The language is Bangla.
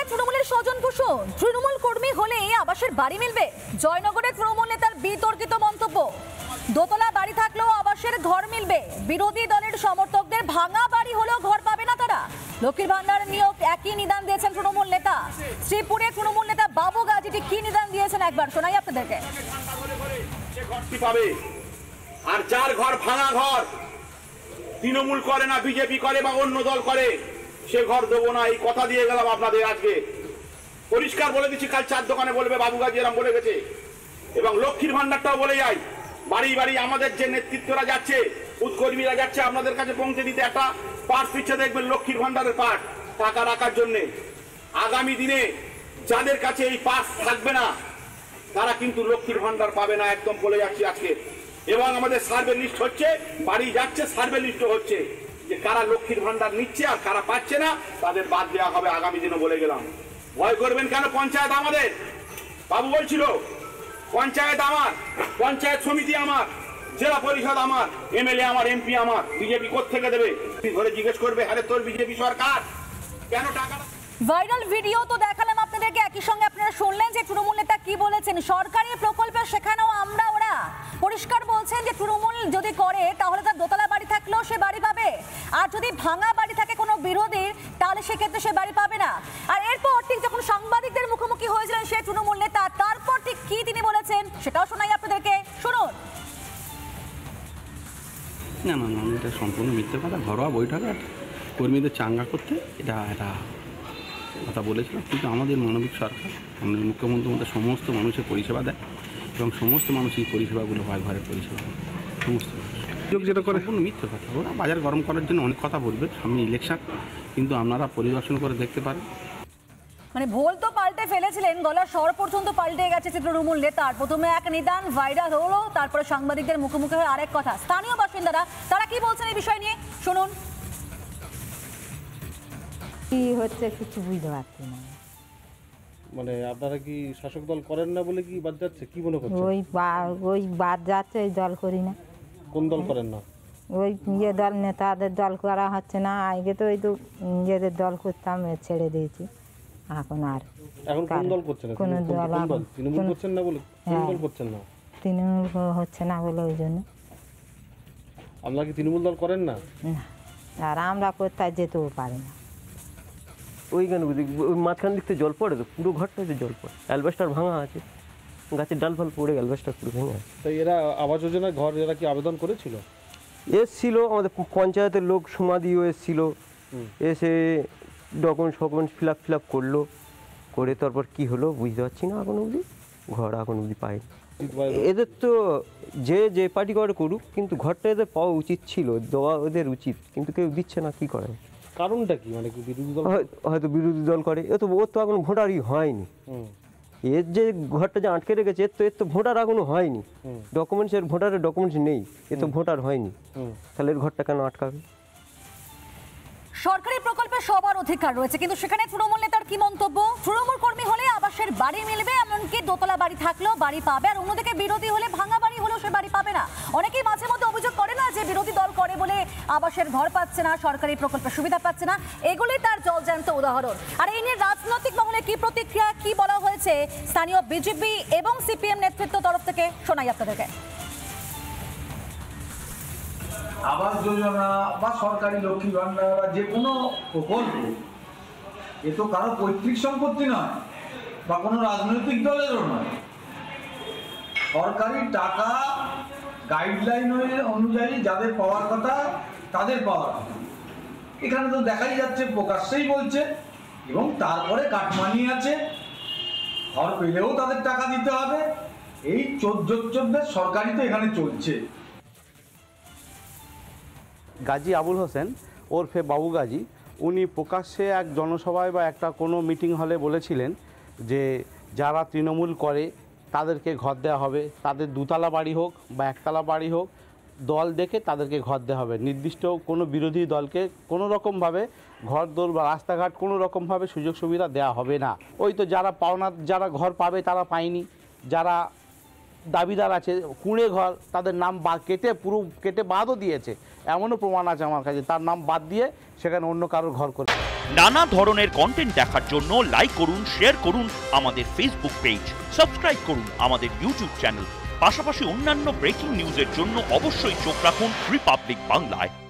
তৃণমূলের স্বজন পোষণ, তৃণমূল কর্মী হলে আবাসের বাড়ি মিলবে। জয়নগরে তৃণমূল নেতার বিতর্কিত মন্তব্য। দোতলা বাড়ি থাকলেও আবাসের ঘর মিলবে। বিরোধী দলের সমর্থকদের ভাঙা বাড়ি হলেও ঘর পাবে না তারা। লক্ষ্মীর ভান্ডার নিয়োগ একই নিদান দিয়েছেন তৃণমূল নেতা। শ্রীপুরে তৃণমূল নেতা বাবু গাজী কি নিদান দিয়েছেন একবার শোনাই আপনাদেরকে। আর যার ঘর ভাঙা ঘর, তৃণমূল করে না বিজেপি করে বা অন্য দল করে, সে ঘর দেবো না, এই কথা দিয়ে গেলাম আপনাদের। আজকে পরিষ্কার বলে দিচ্ছি, কাল চার দোকানে বলবে বাবু গাজী এরকম বলে গেছে। এবং লক্ষ্মীর ভান্ডারটাও বলে যাই, বাড়ি বাড়ি আমাদের যে নেতৃত্বরা যাচ্ছে, উৎকর্মীরা যাচ্ছে আপনাদের কাছে পৌঁছে দিতে, একটা পার্ট পিচ্ছে দেখবেন লক্ষ্মীর ভান্ডারের পার্ট টাকা রাখার জন্য। আগামী দিনে যাদের কাছে এই পার্স থাকবে না তারা কিন্তু লক্ষ্মীর ভান্ডার পাবে না, একদম বলে যাচ্ছি আজকে। এবং আমাদের সার্ভে লিস্ট হচ্ছে, বাড়ি যাচ্ছে, সার্ভে লিস্ট হচ্ছে যে কারা লক্ষ্মীর ভান্ডার নিচ্ছে আর কারা পাচ্ছে না, তাদের বাদ দেওয়া হবে আগামী দিনে, বলে গেলাম। ভয় করবেন কেন? পঞ্চায়েত আমাদের, বাবু বলছিল পঞ্চায়েত আমার, পঞ্চায়েত সমিতি আমার, জেলা পরিষদ আমার, এমএলএ আমার, এমপি আমার। বিজেপি কোত্থেকে দেবে? ধরে জিজ্ঞেস করবে, আরে তোর বিজেপি সরকার কেন টাকা। ভাইরাল ভিডিও তো দেখালাম আপনাদেরকে, একই সঙ্গে আপনারা শুনলেন যে তৃণমূল নেতা কি বলেছেন। সরকারি প্রকল্পে সেখানেও আমরা ওরা পরিষ্কার বলছেন যে তৃণমূল যদি করে তাহলে তার দোতলা বাড়ি থাকলেও সে বাড়ি পাবে, আর যদি ভাঙা বাড়ি থাকে কোনো বিরোধীর তাহলে সেক্ষেত্রে সে বাড়ি পাবে না। আর এরপর ঠিক যখন সাংবাদিকদের মুখোমুখি হয়েছিলেন সেই তৃণমূল নেতা, তারপর ঠিক কি তিনি বলেছেন সেটাও শোনাই আপনাদেরকে, শুনুন। না না না, এটা সম্পূর্ণ মিথ্যে কথা। ঘরোয়া বৈঠক কর্মীদের চাঙ্গা করতে এটা কথা বলেছিলাম। কিন্তু আমাদের মানবিক সরকার, আমাদের মুখ্যমন্ত্রী আমাদের সমস্ত মানুষের পরিষেবা দেয় এবং সমস্ত মানুষ এই পরিষেবাগুলো হয়, ঘরের পরিষেবা সমস্ত মানুষ। যেটা করে কোনো মিথ্যে কথা, ওরা বাজার গরম করার জন্য অনেক কথা বলবে, সামনে ইলেকশন, কিন্তু আপনারা পরিদর্শন করে দেখতে পারেন। মানে ভোল তো পাল্টে ফেলেছিলেন, গলার স্বর পর্যন্ত পাল্টে গেছে তৃণমূল নেতার। প্রথমে এক নিদান ভাইরাল হলো, তারপরে সাংবাদিকদের মুখোমুখি হয়ে আরেক কথা। স্থানীয় বাসিন্দারা তারা কি বলছেন এই বিষয় নিয়ে শুনুন। কি হচ্ছে কিছু বুঝতে পারছি না। মানে আপনারা কি শাসক দল করেন না বলে কি বাদ যাচ্ছে, কি মনে করছেন? ওই বাদ যাচ্ছে, ওই দল করি না। কোন দল করেন না? ওই দল নেতাদের দল করা হচ্ছে না। আগে তো ওই তো নিজেদের দল করতাম, ছেড়ে দিয়েছি। এখন কোন দল করছেন? কোন দল? তৃণমূল করছেন না বলে? কোন দল করছেন না? তৃণমূল হচ্ছে না বলে ওই জন্য। আপনারা কি তৃণমূল দল করেন না? আর আমরা কোথায় যেতেও পারি না। ওইখানে ওই মাঝখান দিক থেকে জল পড়ে, তো পুরো ঘরটাতে জল পড়ে। অ্যালবেস্টার ভাঙা আছে, গাছের ডাল ফাল পড়ে অ্যালবেস্টার পুরো ভেঙে আছে। তাই এরা আবাস যোজনার ঘর এরা কি আবেদন করেছিল? এসছিল আমাদের পঞ্চায়েতের লোক, সমাধিও এসছিল, এসে ডকুমেন্টস ফিল আপ করলো, করে তারপর কি হলো বুঝতে পারছি না এখন অবধি। ঘর এখন অবধি পাইনি। এদের তো যে পার্টি করে করুক, কিন্তু ঘরটা এদের পাওয়া উচিত ছিল, দেওয়া ওদের উচিত, কিন্তু কেউ দিচ্ছে না। কি করে? কারণটা কি? মানে কি বিরোধী দল? হয়তো বিরোধী দল করে। ওর তো এখন ভোটারই হয়নি। এর যে ঘরটা যে আটকে রেখেছে, এর তো ভোটার এখনো হয়নি। ভোটারের ডকুমেন্টস নেই, এ তো ভোটার হয়নি, তাহলে এর ঘরটা কেন আটকাবে? সরকারি প্রকল্পে সবার অধিকার রয়েছে, কিন্তু সেখানে তৃণমূল নেতার কি মন্তব্য? তৃণমূল কর্মী হলে আবাসের বাড়ি মিলবে, এমনকি দোতলা বাড়ি থাকলেও বাড়ি পাবে, আর অন্যদিকে বিরোধী হলে ভাঙা বাড়ি হলেও সে বাড়ি পাবে না। অনেকেই মাঝে মধ্যে অভিযোগ করে না যে বিরোধী দল করে বলে আবাসের ঘর পাচ্ছে না, সরকারি প্রকল্পের সুবিধা পাচ্ছে না, এগুলোই তার জলজ্যান্ত উদাহরণ। আর এই নিয়ে রাজনৈতিক মহলে কি প্রতিক্রিয়া, কি বলা হয়েছে স্থানীয় বিজেপি এবং সিপিএম নেতৃত্ব তরফ থেকে শোনাই আপনাদেরকে। আবাস যোজনা বা সরকারি লক্ষ্মী ভান্ডার বা যে কোনো প্রকল্প, এ তো কারো পৈতৃক সম্পত্তি নয় বা কোনো রাজনৈতিক দলেরও নয়। সরকারি টাকা গাইডলাইন অনুযায়ী যাদের পাওয়ার কথা তাদের পাওয়ার কথা। এখানে তো দেখাই যাচ্ছে, প্রকাশ্যেই বলছে, এবং তারপরে কাটমানি আছে, ঘর পেলেও তাদের টাকা দিতে হবে। এই চোদ্দের সরকারি তো এখানে চলছে। গাজী আবুল হোসেন ওরফে বাবু গাজী, উনি প্রকাশ্যে এক জনসভায় বা একটা কোনো মিটিং হলে বলেছিলেন যে যারা তৃণমূল করে তাদেরকে ঘর দেওয়া হবে, তাদের দুতলা বাড়ি হোক বা একতলা বাড়ি হোক, দল দেখে তাদেরকে ঘর দেওয়া হবে। নির্দিষ্ট কোনো বিরোধী দলকে কোনো রকমভাবে ঘর দোর বা রাস্তাঘাট কোনো রকমভাবে সুযোগ সুবিধা দেওয়া হবে না। ওই তো যারা পাওনা, যারা ঘর পাবে তারা পায়নি, যারা দাবিদার আছে কুঁড়ে ঘর, তাদের নাম কেটে বাদও দিয়েছে। এমনও প্রমাণ আছে আমার কাছে, তার নাম বাদ দিয়ে সেখানে অন্য কারোর ঘর করে। নানা ধরনের কন্টেন্ট দেখার জন্য লাইক করুন, শেয়ার করুন আমাদের ফেসবুক পেজ, সাবস্ক্রাইব করুন আমাদের ইউটিউব চ্যানেল। পাশাপাশি অন্যান্য ব্রেকিং নিউজের জন্য অবশ্যই চোখ রাখুন রিপাবলিক বাংলায়।